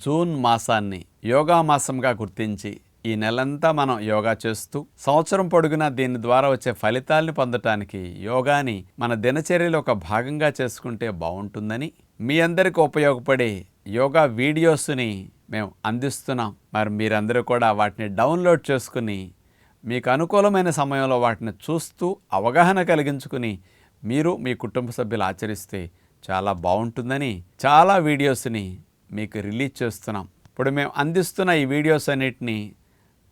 June మాసాన్ని యోగా మాసంగా గుర్తించి ఈ నెలంతా మనం యోగా చేస్తూ సంవత్సరం పొడుగునా దీని ద్వారా వచ్చే ఫలితాలను పొందటానికి యోగాని మన దినచర్యలో ఒక భాగంగా చేసుకుంటే బాగుంటుందని మీ అందరికీ ఉపయోగపడే యోగా వీడియోస్ని మేము అందిస్తున్నాం. మరి మీరందరూ కూడా వాటిని డౌన్లోడ్ చేసుకుని మీకు అనుకూలమైన సమయంలో వాటిని చూస్తూ అవగాహన కలిగించుకుని మీరు మీ కుటుంబ సభ్యులు ఆచరిస్తే చాలా బాగుంటుందని చాలా వీడియోస్ని మీకు రిలీజ్ చేస్తున్నాం. ఇప్పుడు మేము అందిస్తున్న ఈ వీడియోస్ అన్నిటినీ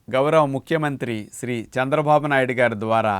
గౌరవ ముఖ్యమంత్రి శ్రీ చంద్రబాబు నాయుడు గారి ద్వారా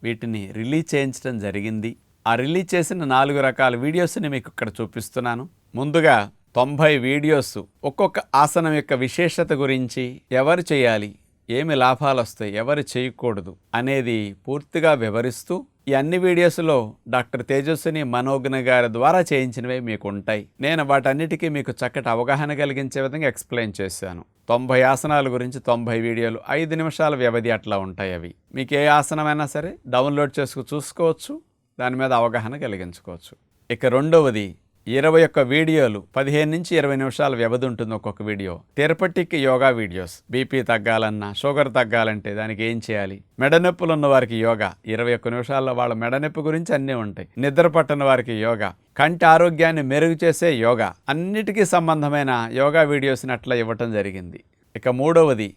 వీటిని రిలీజ్ చేయించడం జరిగింది. ఆ రిలీజ్ చేసిన 4 రకాల వీడియోస్ని మీకు ఇక్కడ చూపిస్తున్నాను. ముందుగా 90 వీడియోస్ ఒక్కొక్క ఆసనం యొక్క విశేషత గురించి, ఎవరు చేయాలి, ఏమి లాభాలు వస్తాయి, ఎవరు చేయకూడదు అనేది పూర్తిగా వివరిస్తూ ఈ అన్ని వీడియోస్లో డాక్టర్ తేజస్విని మనోజ్ఞ గారి ద్వారా చేయించినవే మీకు ఉంటాయి. నేను వాటన్నిటికీ మీకు చక్కటి అవగాహన కలిగించే విధంగా ఎక్స్ప్లెయిన్ చేశాను. 90 ఆసనాల గురించి 90 వీడియోలు, 5 నిమిషాల వ్యవధి అట్లా ఉంటాయి. అవి మీకు ఏ ఆసనమైనా సరే డౌన్లోడ్ చేసుకు చూసుకోవచ్చు, దాని మీద అవగాహన కలిగించుకోవచ్చు. ఇక రెండవది 21 వీడియోలు, 15 నుంచి 20 నిమిషాల వ్యవధి ఉంటుంది ఒక్కొక్క వీడియో. Therapeutic yoga videos. బీపీ తగ్గాలన్నా, షుగర్ తగ్గాలంటే దానికి ఏం చేయాలి, మెడనొప్పులు ఉన్న వారికి యోగా 21 నిమిషాల్లో వాళ్ళ మెడనొప్పి గురించి అన్నీ ఉంటాయి. నిద్ర పట్టని వారికి యోగా, కంటి ఆరోగ్యాన్ని మెరుగు చేసే యోగా, అన్నిటికీ సంబంధమైన యోగా వీడియోస్ని అట్లా ఇవ్వటం జరిగింది. ఇక మూడవది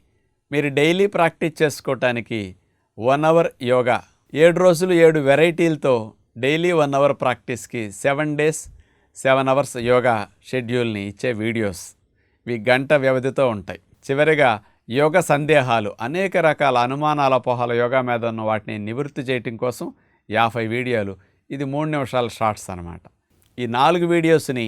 మీరు డైలీ ప్రాక్టీస్ చేసుకోవటానికి 1 అవర్ యోగా, 7 రోజులు 7 వెరైటీలతో డైలీ 1 అవర్ ప్రాక్టీస్కి 7 డేస్ 7 అవర్స్ యోగా షెడ్యూల్ని ఇచ్చే వీడియోస్. ఇవి గంట వ్యవధితో ఉంటాయి. చివరిగా యోగ సందేహాలు, అనేక రకాల అనుమానాల అపోహల యోగా మీద ఉన్న వాటిని నివృత్తి చేయటం కోసం 50 వీడియోలు. ఇది 3 నిమిషాల షార్ట్స్ అన్నమాట. ఈ 4 వీడియోస్ని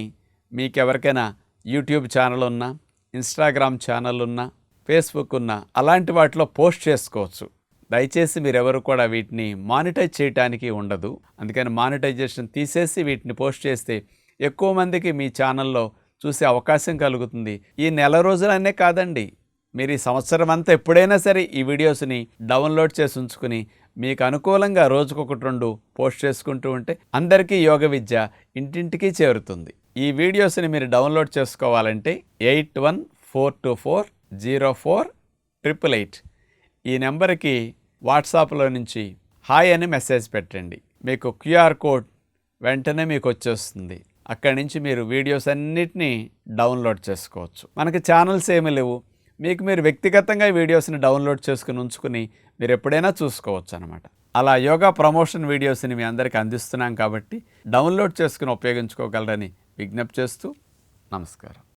మీకు ఎవరికైనా యూట్యూబ్ ఛానల్ ఉన్నా, ఇన్స్టాగ్రామ్ ఛానల్ ఉన్నా, ఫేస్బుక్ ఉన్నా అలాంటి వాటిలో పోస్ట్ చేసుకోవచ్చు. దయచేసి మీరెవరు కూడా వీటిని మానిటైజ్ చేయడానికి ఉండదు. అందుకని మానిటైజేషన్ తీసేసి వీటిని పోస్ట్ చేస్తే ఎక్కువ మందికి మీ ఛానల్లో చూసే అవకాశం కలుగుతుంది. ఈ నెల రోజులనే కాదండి, మీరు ఈ సంవత్సరం అంతా ఎప్పుడైనా సరే ఈ వీడియోస్ని డౌన్లోడ్ చేసి ఉంచుకుని మీకు అనుకూలంగా రోజుకొకటి 2 పోస్ట్ చేసుకుంటూ ఉంటే అందరికీ యోగ విద్య ఇంటింటికి చేరుతుంది. ఈ వీడియోస్ని మీరు డౌన్లోడ్ చేసుకోవాలంటే 8142404888 ఈ నెంబర్కి వాట్సాప్లో నుంచి హాయ్ అని మెసేజ్ పెట్టండి. మీకు క్యూఆర్ కోడ్ వెంటనే మీకు వచ్చేస్తుంది. అక్కడి నుంచి మీరు వీడియోస్ అన్నిటినీ డౌన్లోడ్ చేసుకోవచ్చు. మనకి ఛానల్స్ ఏమీ లేవు, మీకు మీరు వ్యక్తిగతంగా వీడియోస్ని డౌన్లోడ్ చేసుకుని ఉంచుకుని మీరు ఎప్పుడైనా చూసుకోవచ్చు అనమాట. అలా యోగా ప్రమోషన్ వీడియోస్ని మీ అందరికీ అందిస్తున్నాం కాబట్టి డౌన్లోడ్ చేసుకుని ఉపయోగించుకోగలరని విజ్ఞప్తి చేస్తూ నమస్కారం.